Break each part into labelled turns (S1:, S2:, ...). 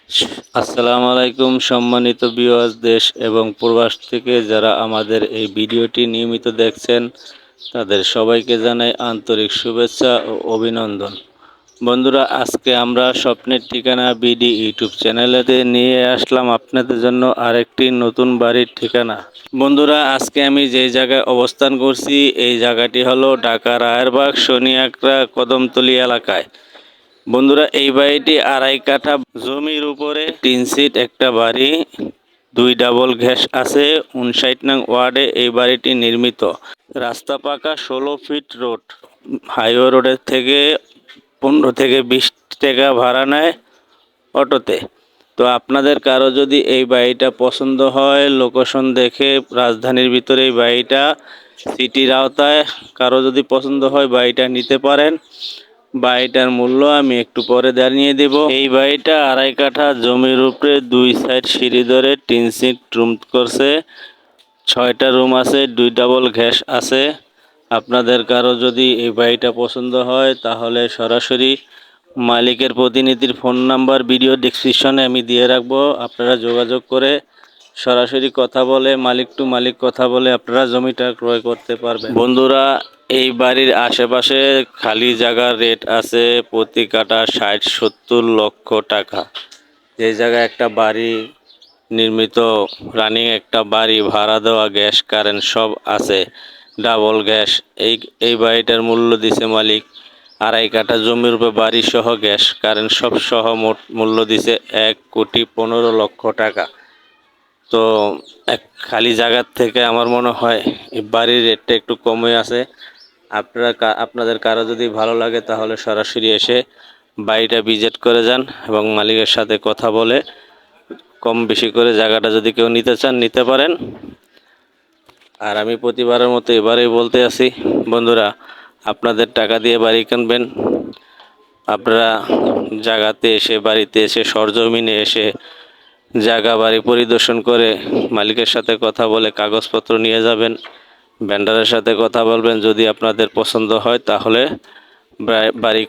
S1: আসসালামু আলাইকুম সম্মানিত ভিউয়ার্স, দেশ এবং প্রবাস থেকে যারা আমাদের এই ভিডিওটি নিয়মিত দেখছেন তাদের সবাইকে জানাই আন্তরিক শুভেচ্ছা ও অভিনন্দন। বন্ধুরা, আজকে আমরা স্বপ্নের ঠিকানা বিডি ইউটিউব চ্যানেলেতে নিয়ে আসলাম আপনাদের জন্য আরেকটি নতুন বাড়ির ঠিকানা। বন্ধুরা, আজকে আমি যেই জায়গায় অবস্থান করছি এই জায়গাটি হলো ঢাকা রায়েরবাগ শনিয়াকড়া কদমতলী এলাকায়। বন্ধুরা, এই বাড়িটি 2.5 কাঠা জমির উপরে টিন সিট একটা বাড়ি, 2 ডাবল গ্যাস আছে। 59 নং ওয়ার্ডে এই বাড়িটি নির্মিত। রাস্তা পাকা, 16 ফিট রোড। হাইওয়ে রোডের থেকে 15 থেকে 20 টাকা ভাড়া নেয় অটোতে। তো আপনাদের কারো যদি এই বাড়িটা পছন্দ হয়, লোকেশন দেখে রাজধানীর ভিতরে এই বাড়িটা সিটির আওতায় কারো যদি পছন্দ হয় বাড়িটা নিতে পারেন। বাড়িটার মূল্য আমি একটু পরে জানিয়ে দেব। এই বাড়িটা 2.5 কাঠা জমির উপরে 2 সাইড সিঁড়ি ধরে টিন সিট রুম করছে। 6টা রুম আছে, 2 ডাবল গ্যাস আছে। আপনাদের কারো যদি এই বাড়িটা পছন্দ হয় তাহলে সরাসরি মালিকের প্রতিনিধির ফোন নাম্বার ভিডিও ডেসক্রিপশনে আমি দিয়ে রাখবো। আপনারা যোগাযোগ করে সরাসরি কথা বলে মালিক টু মালিক কথা বলে আপনারা জমিটা ক্রয় করতে পারবেন। বন্ধুরা, এই বাড়ির আশেপাশে খালি জায়গার রেট আছে প্রতি কাঠা 60-70 লক্ষ টাকা। যে জায়গায় একটা বাড়ি নির্মিত, রানিং একটা বাড়ি, ভাড়া দেওয়া, গ্যাস কারেন্ট সব আছে, ডাবল গ্যাস। এই বাড়িটার মূল্য দিছে মালিক 2.5 কাঠা জমির উপর বাড়ি সহ গ্যাস কারেন্ট সব সহ মোট মূল্য দিছে 1,15,00,000 টাকা। তো এক খালি জায়গার থেকে আমার মনে হয় এই বাড়ির রেটটা একটু কমই আছে। আপনাদের কারো যদি ভালো লাগে তাহলে সরাসরি এসে বাড়িটা ভিজিট করে যান এবং মালিকের সাথে কথা বলে কম বেশি করে জায়গাটা যদি কেউ নিতে চান নিতে পারেন। আর আমি প্রতিবারের মতো এবারেই বলতে আসি, বন্ধুরা, আপনাদের টাকা দিয়ে বাড়ি কিনবেন, আপনারা জায়গাতে এসে বাড়িতে এসে সরজমিনে এসে জায়গা বাড়ি পরিদর্শন করে মালিকের সাথে কথা বলে কাগজপত্র নিয়ে যাবেন। ভেন্ডারের সাথে কথা বলবেন, যদি আপনাদের পছন্দ হয় তাহলে বাড়ি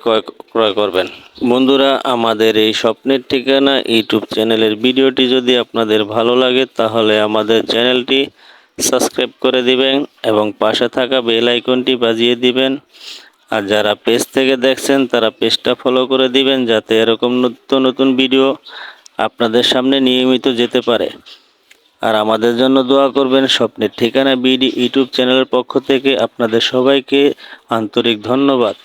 S1: ক্রয় করবেন। বন্ধুরা, আমাদের এই স্বপ্নের ঠিকানা ইউটিউব চ্যানেলের ভিডিওটি যদি আপনাদের ভালো লাগে তাহলে আমাদের চ্যানেলটি সাবস্ক্রাইব করে দিবেন এবং পাশে থাকা বেল আইকনটি বাজিয়ে দিবেন। আর যারা পেজ থেকে দেখছেন তারা পেজটা ফলো করে দিবেন যাতে এরকম নতুন নতুন ভিডিও আপনাদের সামনে নিয়মিত যেতে পারে। আর আমাদের জন্য দোয়া করবেন। স্বপ্নের ঠিকানা বিডি ইউটিউব চ্যানেলের পক্ষ থেকে আপনাদের সবাইকে আন্তরিক ধন্যবাদ।